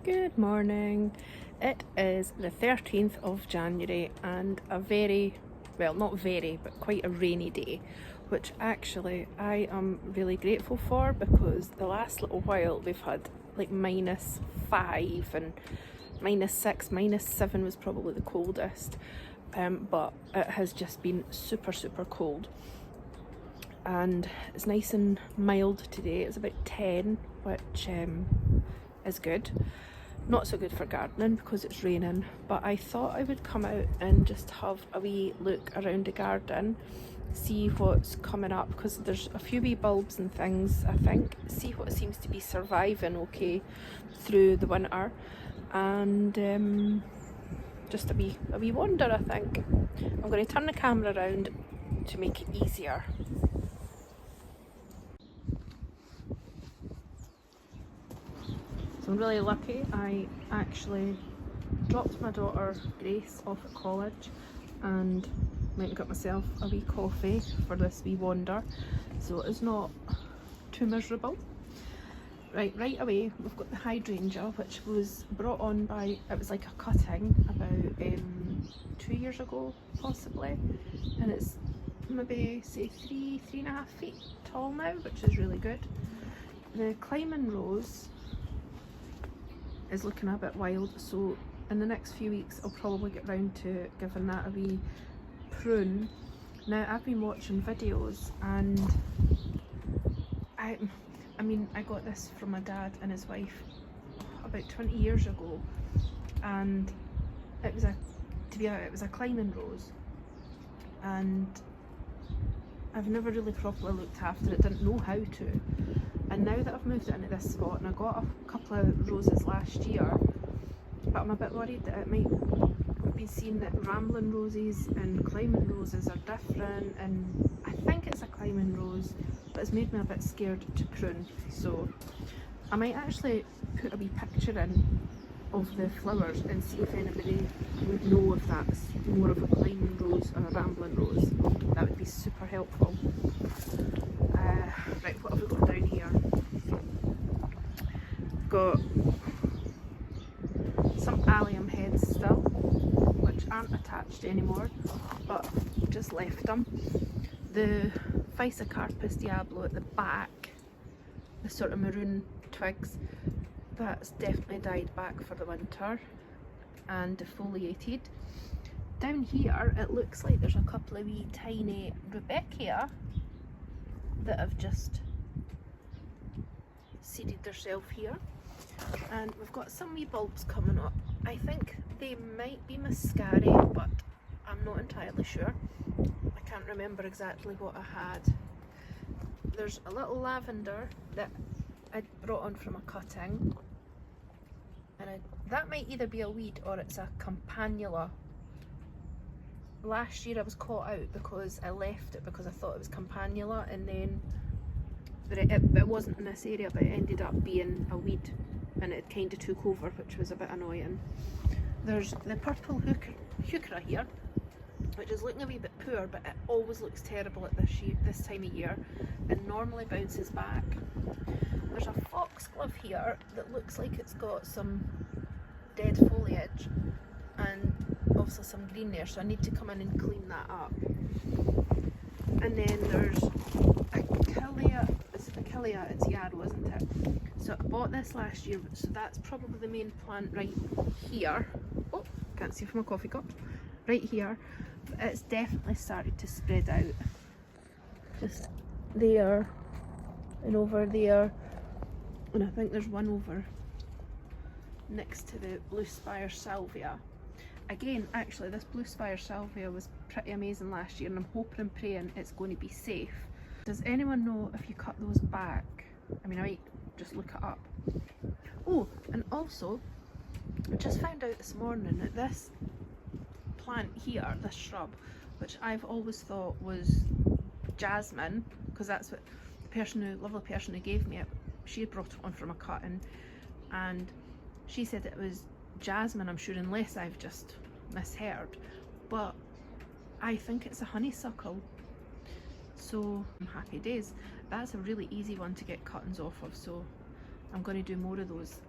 Good morning. It is the 13th of January and a very, well, not very, but quite a rainy day, which actually I am really grateful for because the last little while we've had like -5 and -6, -7 was probably the coldest, but it has just been super cold. And it's nice and mild today. It's about 10, which is good. Not so good for gardening because it's raining, but I thought I would come out and just have a wee look around the garden, see what's coming up, because there's a few wee bulbs and things, I think, see what seems to be surviving okay through the winter, and just a wee wander, I think. I'm going to turn the camera around to make it easier. So I'm really lucky. I actually dropped my daughter Grace off at college and went and got myself a wee coffee for this wee wander, so it's not too miserable. Right away we've got the hydrangea, which was brought on by, it was like a cutting about 2 years ago possibly, and it's maybe say 3.5 feet tall now, which is really good. The climbing rose is looking a bit wild, so in the next few weeks I'll probably get round to giving that a wee prune. Now I've been watching videos, and I mean I got this from my dad and his wife about 20 years ago, and it was a climbing rose, and I've never really properly looked after it, didn't know how to. And now that I've moved it into this spot, and I got a couple of roses last year, but I'm a bit worried that it might be seen that rambling roses and climbing roses are different, and I think it's a climbing rose, but it's made me a bit scared to prune. So I might actually put a wee picture in of the flowers and see if anybody would know if that's more of a climbing rose or a rambling rose. That would be super helpful. Right, what have we got down here? We've got some allium heads still, which aren't attached anymore, but just left them. The Physocarpus diablo at the back, the sort of maroon twigs, that's definitely died back for the winter and defoliated. Down here it looks like there's a couple of wee tiny rudbeckia that have just seeded themselves here, and we've got some wee bulbs coming up. I think they might be muscari, but I'm not entirely sure. I can't remember exactly what I had. There's a little lavender that I brought on from a cutting, and that might either be a weed or it's a campanula. Last year I was caught out because I left it because I thought it was campanula, and then it wasn't in this area, but it ended up being a weed and it kind of took over, which was a bit annoying. There's the purple heuchera here, which is looking a wee bit poor, but it always looks terrible at this time of year and normally bounces back. There's a foxglove here that looks like it's got some dead foliage and obviously some green there, so I need to come in and clean that up. And then there's Achillea, it's yarrow, isn't it? So I bought this last year, so that's probably the main plant right here. Oh, can't see from my coffee cup. Right here, but it's definitely started to spread out. Just there and over there, and I think there's one over next to the blue spire salvia. Again, actually this blue spire salvia was pretty amazing last year, and I'm hoping and praying it's going to be safe. Does anyone know if you cut those back? I mean, I might just look it up. Oh, and also I just found out this morning that this plant here, this shrub, which I've always thought was jasmine, because that's what the lovely person who gave me it, she had brought it on from a cutting, and she said it was jasmine, I'm sure, unless I've just misheard, but I think it's a honeysuckle. So happy days. That's a really easy one to get cuttings off of, so I'm going to do more of those.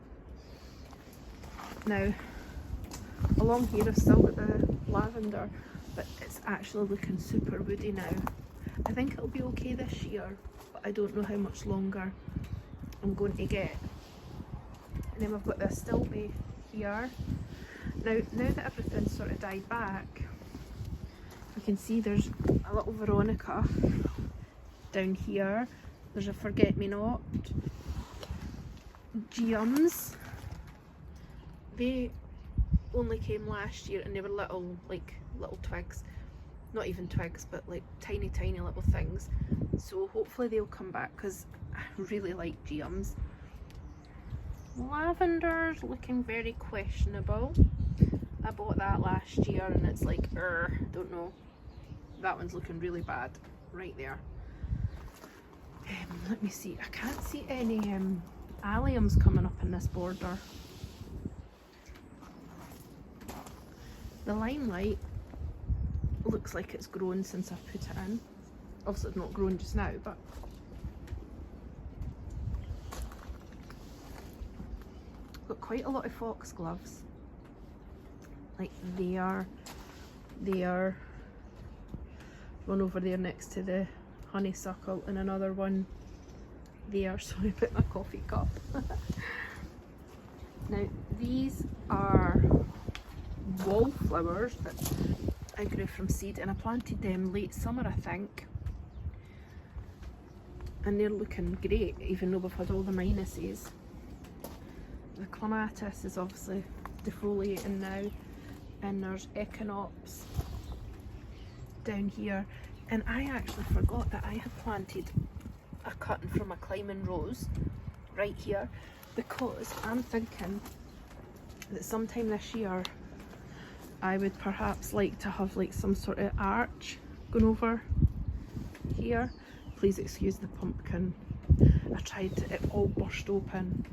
Now, along here I've still got the lavender, but it's actually looking super woody now. I think it'll be okay this year, but I don't know how much longer I'm going to get. And then we've got this stilby here. Now that everything's sort of died back, you can see there's a little Veronica down here. There's a forget-me-not. Geums. They only came last year and they were little, like little twigs. Not even twigs, but like tiny little things. So hopefully they'll come back because I really like geums. Lavender's looking very questionable. I bought that last year and it's like, don't know. That one's looking really bad right there. Let me see. I can't see any alliums coming up in this border. The limelight looks like it's grown since I've put it in. Obviously it's not grown just now, but got quite a lot of foxgloves. Like there, one over there next to the honeysuckle, and another one there. Sorry, I put my coffee cup. Now these are wallflowers that I grew from seed, and I planted them late summer, I think, and they're looking great even though we've had all the minuses. The clematis is obviously defoliating now, and there's echinops down here. And I actually forgot that I had planted a cutting from a climbing rose right here, because I'm thinking that sometime this year I would perhaps like to have like some sort of arch going over here. Please excuse the pumpkin. I tried to, it all burst open.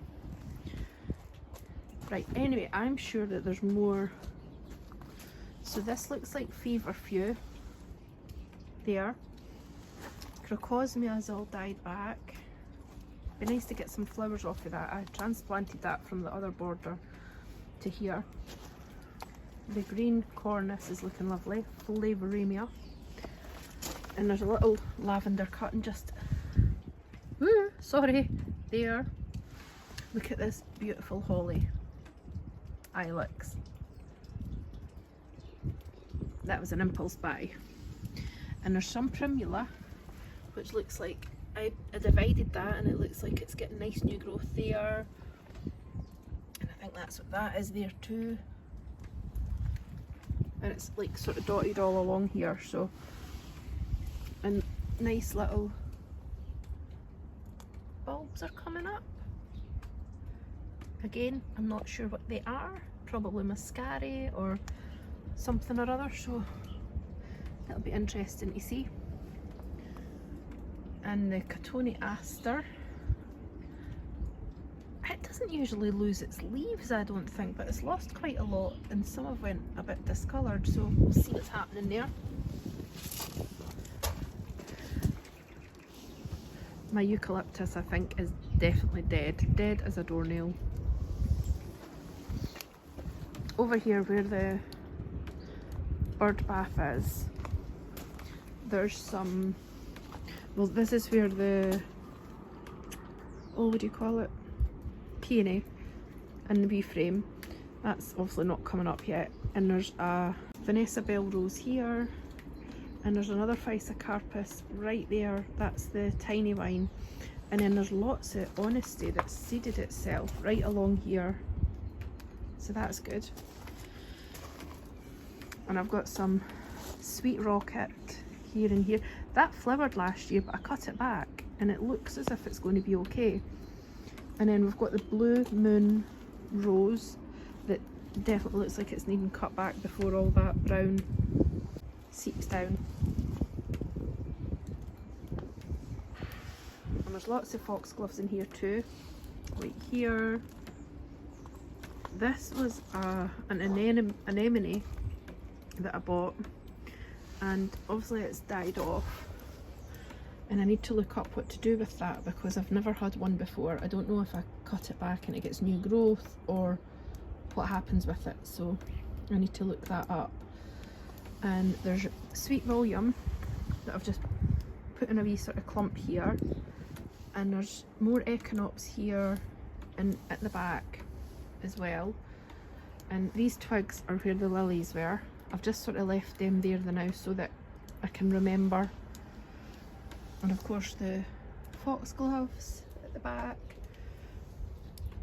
Right, anyway, I'm sure that there's more. So this looks like feverfew there. Crocosmia's all died back. Be nice to get some flowers off of that. I transplanted that from the other border to here. The green cornice is looking lovely, Flavoremia. And there's a little lavender cutting just, sorry, there. Look at this beautiful holly, ilex. That was an impulse buy. And there's some primula, which looks like, I divided that and it looks like it's getting nice new growth there. And I think that's what that is there too. And it's like sort of dotted all along here, so, and nice little bulbs are coming up. Again, I'm not sure what they are, probably muscari or something or other, so it'll be interesting to see. And the Catoni aster, it doesn't usually lose its leaves, I don't think, but it's lost quite a lot and some have went a bit discoloured, so we'll see what's happening there. My eucalyptus, I think, is definitely dead as a doornail. Over here where the bird bath is, there's some, well, this is where the, oh, what do you call it, peony in the wee frame, that's obviously not coming up yet. And there's a Vanessa Bell rose here, and there's another Physocarpus right there, that's the tiny vine. And then there's lots of honesty that's seeded itself right along here, so that's good. And I've got some sweet rocket here and here. That flowered last year, but I cut it back and it looks as if it's going to be okay. And then we've got the blue moon rose that definitely looks like it's needing cut back before all that brown seeps down. And there's lots of foxgloves in here too, like here. This was an anemone that I bought, and obviously it's died off, and I need to look up what to do with that because I've never had one before. I don't know if I cut it back and it gets new growth or what happens with it, so I need to look that up. And there's Sweet William that I've just put in a wee sort of clump here, and there's more Echinops here and at the back as well. And these twigs are where the lilies were. I've just sort of left them there the now so that I can remember. And of course the foxgloves at the back,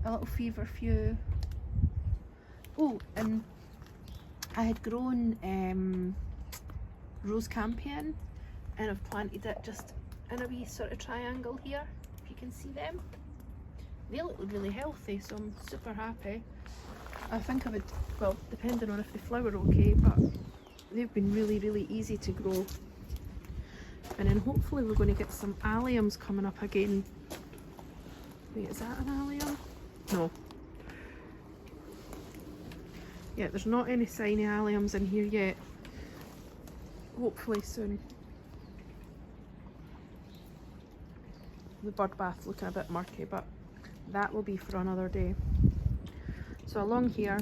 a little feverfew. Oh, and I had grown rose campion, and I've planted it just in a wee sort of triangle here, if you can see them. They look really healthy, so I'm super happy. I think I would, well, depending on if they flower okay, but they've been really easy to grow. And then hopefully we're going to get some alliums coming up again. Wait, is that an allium? No. Yeah, there's not any sign of alliums in here yet. Hopefully soon. The bird bath looking a bit murky, but that will be for another day. So along here,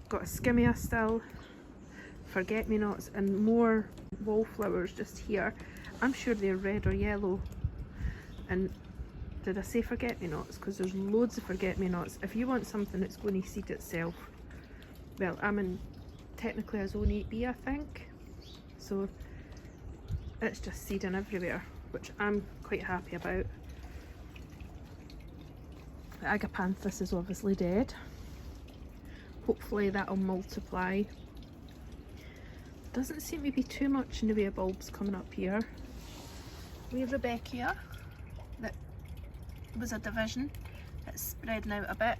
got a skimmia still, forget-me-nots, and more wallflowers just here. I'm sure they're red or yellow. And did I say forget-me-nots? Because there's loads of forget-me-nots. If you want something that's going to seed itself, well, I'm in technically a zone 8B, I think. So it's just seeding everywhere, which I'm quite happy about. The agapanthus is obviously dead. Hopefully that'll multiply. Doesn't seem to be too much in the way of bulbs coming up here. We have Rebecca, that was a division. It's spreading out a bit,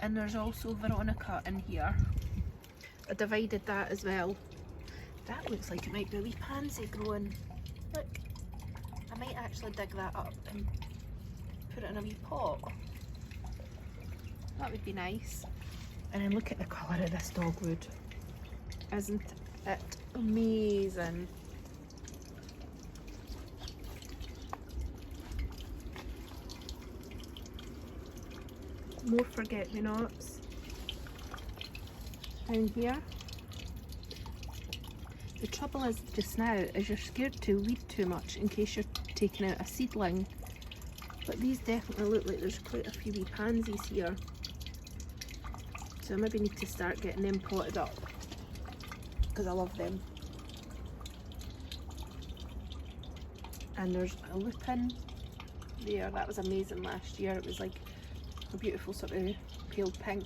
and there's also Veronica in here. I divided that as well. That looks like it might be a wee pansy growing. Look, I might actually dig that up and put it in a wee pot. That would be nice. And then look at the colour of this dogwood. Isn't it amazing? More forget-me-nots down here. The trouble is just now is you're scared to weed too much in case you're taking out a seedling. But these definitely look like there's quite a few wee pansies here. So I maybe need to start getting them potted up, because I love them. And there's a lupin there. That was amazing last year. It was like a beautiful sort of pale pink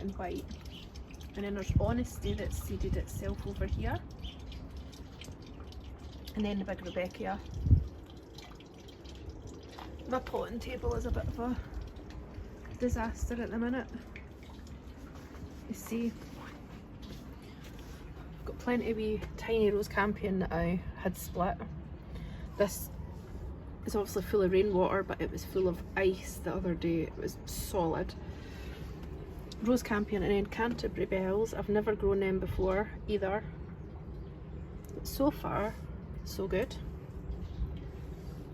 and white. And then there's Honesty that's seeded itself over here. And then the big Rebecca. My potting table is a bit of a disaster at the minute. You see, I've got plenty of wee tiny rose campion that I had split. This is obviously full of rainwater, but it was full of ice the other day. It was solid. Rose campion, and then Canterbury bells. I've never grown them before either. So far, so good.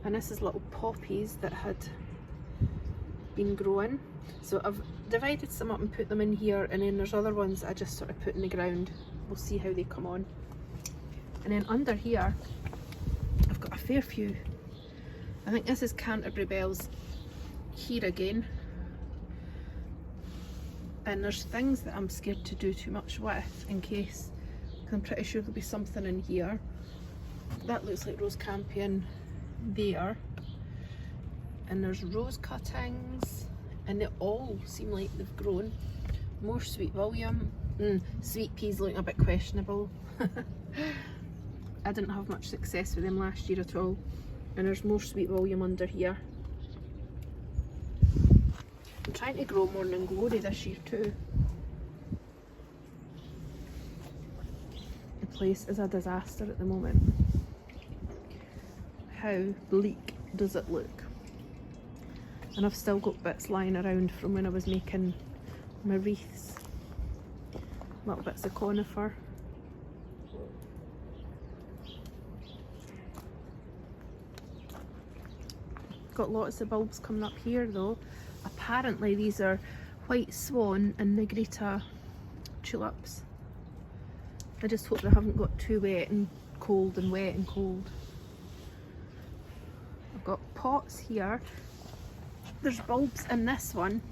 And this is little poppies that had been growing. So I've divided some up and put them in here, and then there's other ones I just sort of put in the ground. We'll see how they come on. And then under here, I've got a fair few. I think this is Canterbury bells here again. And there's things that I'm scared to do too much with in case, because I'm pretty sure there'll be something in here. That looks like rose campion there. And there's rose cuttings, and they all seem like they've grown. More Sweet William. Sweet peas looking a bit questionable. I didn't have much success with them last year at all. And there's more Sweet William under here. I'm trying to grow Morning Glory this year too. The place is a disaster at the moment. How bleak does it look? And I've still got bits lying around from when I was making my wreaths. Little bits of conifer. Got lots of bulbs coming up here though. Apparently these are white swan and negrita tulips. I just hope they haven't got too wet and cold and wet and cold. I've got pots here. There's bulbs in this one,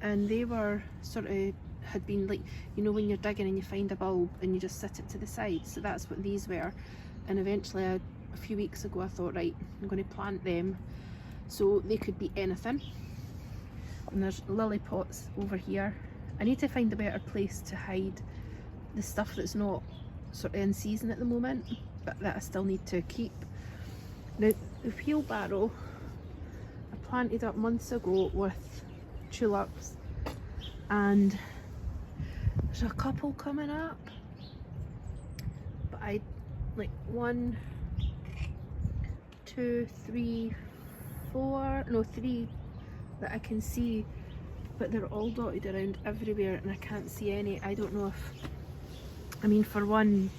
and they were sort of, had been like, you know when you're digging and you find a bulb and you just sit it to the side, so that's what these were. And eventually a few weeks ago I thought, right, I'm going to plant them, so they could be anything. And there's lily pots over here. I need to find a better place to hide the stuff that's not sort of in season at the moment, but that I still need to keep. Now the wheelbarrow I planted up months ago with tulips, and there's a couple coming up, but I like 1, 2, 3, 4, no 3 that I can see, but they're all dotted around everywhere and I can't see any. I don't know if, I mean, for one,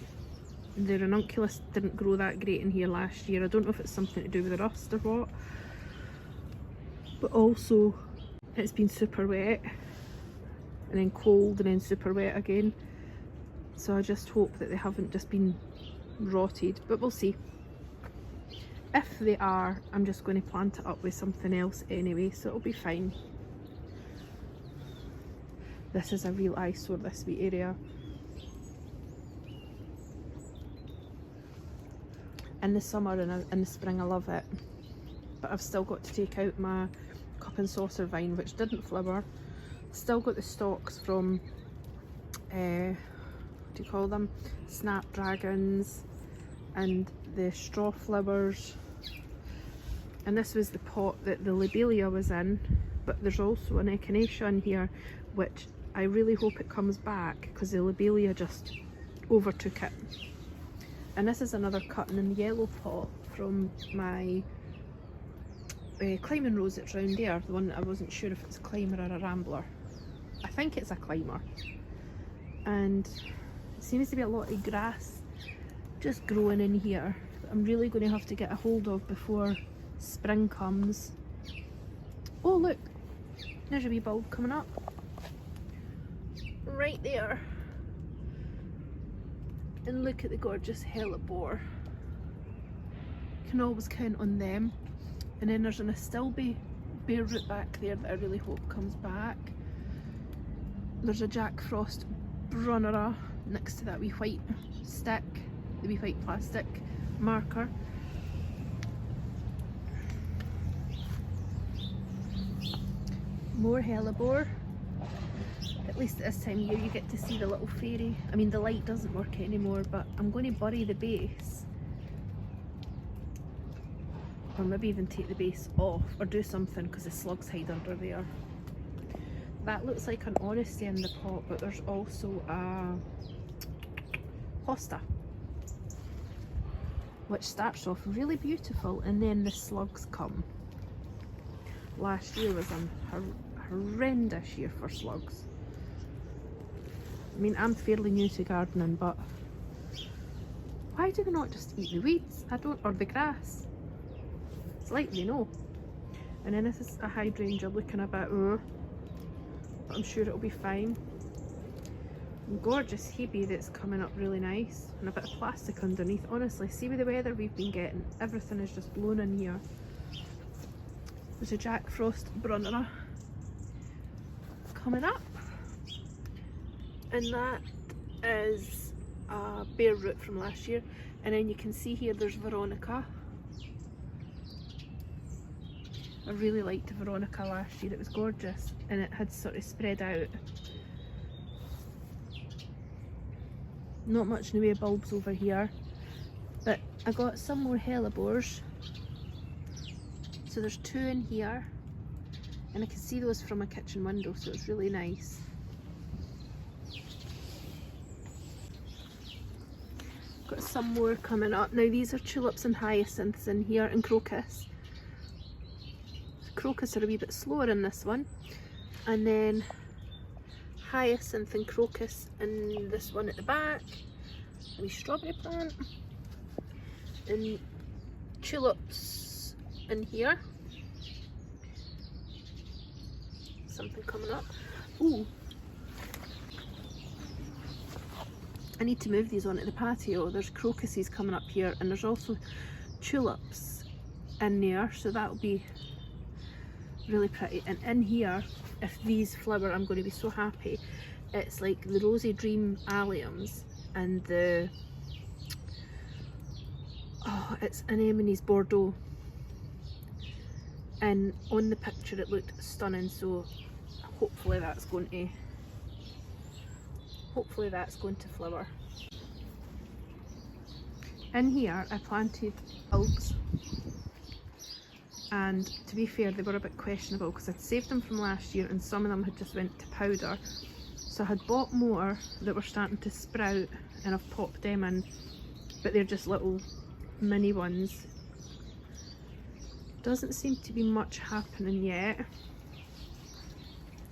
the ranunculus didn't grow that great in here last year. I don't know if it's something to do with the rust or what, but also it's been super wet and then cold and then super wet again, so I just hope that they haven't just been rotted, but we'll see. If they are, I'm just going to plant it up with something else anyway, so it'll be fine. This is a real eyesore, this wee area. In the summer and in the spring I love it, but I've still got to take out my cup and saucer vine, which didn't flower. Still got the stalks from, what do you call them? Snapdragons and the straw flowers. And this was the pot that the lobelia was in, but there's also an echinacea in here, which I really hope it comes back because the lobelia just overtook it. And this is another cutting in yellow pot from my climbing rose that's round there, the one that I wasn't sure if it's a climber or a rambler. I think it's a climber. And it seems to be a lot of grass just growing in here that I'm really going to have to get a hold of before spring comes. Oh look, there's a wee bulb coming up right there, and look at the gorgeous hellebore. You can always count on them. And then there's an astilbe bare root back there that I really hope comes back. There's a Jack Frost brunnera next to that wee white stick, the wee white plastic marker. More hellebore. At least at this time of year you get to see the little fairy. I mean, the light doesn't work anymore, but I'm going to bury the base, or maybe even take the base off or do something because the slugs hide under there. That looks like an honesty in the pot, but there's also a hosta, which starts off really beautiful and then the slugs come. Last year was a horrendous year for slugs. I mean, I'm fairly new to gardening, but why do they not just eat the weeds? I don't, or the grass? It's like they know. And then this is a hydrangea looking a bit, but I'm sure it'll be fine. And gorgeous hebe that's coming up really nice, and a bit of plastic underneath. Honestly, see with the weather we've been getting, everything is just blown in here. There's a Jack Frost brunnera coming up, and that is a bare root from last year. And then you can see here there's Veronica. I really liked Veronica last year, it was gorgeous and it had sort of spread out. Not much in the way of bulbs over here, but I got some more hellebores. So there's 2 in here, and I can see those from a kitchen window, so it's really nice. Got some more coming up. Now these are tulips and hyacinths in here, and crocus. Crocus are a wee bit slower in this one, and then hyacinth and crocus in this one at the back, a wee strawberry plant, and tulips in here. Something coming up. Ooh. I need to move these onto the patio. There's crocuses coming up here, and there's also tulips in there, so that'll be really pretty. And in here, if these flower, I'm going to be so happy. It's like the Rosy Dream alliums and the, oh, it's anemones Bordeaux, and on the picture it looked stunning, so hopefully that's going to flower. In here I planted bulbs, and to be fair they were a bit questionable because I'd saved them from last year and some of them had just went to powder, so I had bought more that were starting to sprout and I've popped them in, but they're just little mini ones. Doesn't seem to be much happening yet,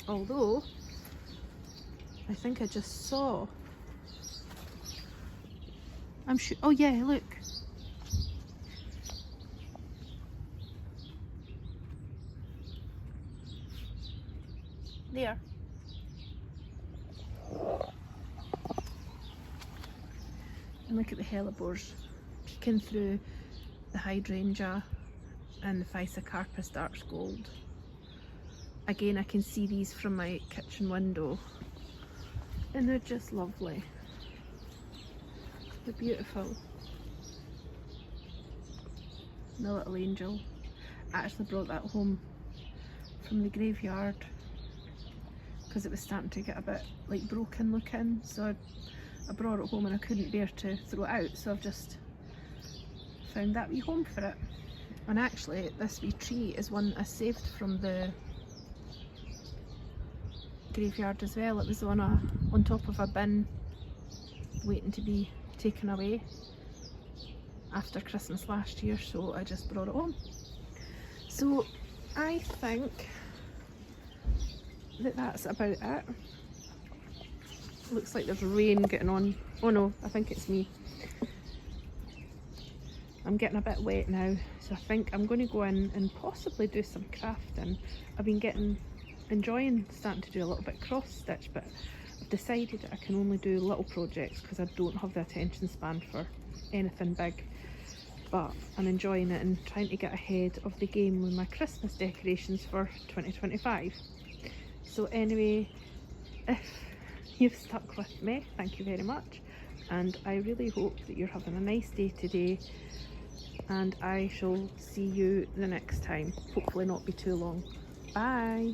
although I think I just saw, I'm sure, oh yeah, look. There. And look at the hellebores peeking through the hydrangea and the Physocarpus dark gold. Again, I can see these from my kitchen window and they're just lovely. They're beautiful. The little angel. I actually brought that home from the graveyard because it was starting to get a bit like broken looking, so I brought it home and I couldn't bear to throw it out, so I've just found that wee home for it. And actually this wee tree is one I saved from the graveyard as well. It was on top of a bin waiting to be taken away after Christmas last year, so I just brought it home. So I think that that's about it. Looks like there's rain getting on. Oh no, I think it's me. I'm getting a bit wet now, so I think I'm going to go in and possibly do some crafting. I've been enjoying starting to do a little bit cross stitch, but I've decided that I can only do little projects because I don't have the attention span for anything big. But I'm enjoying it and trying to get ahead of the game with my Christmas decorations for 2025. So anyway, if you've stuck with me, thank you very much, and I really hope that you're having a nice day today, and I shall see you the next time. Hopefully not be too long. Bye.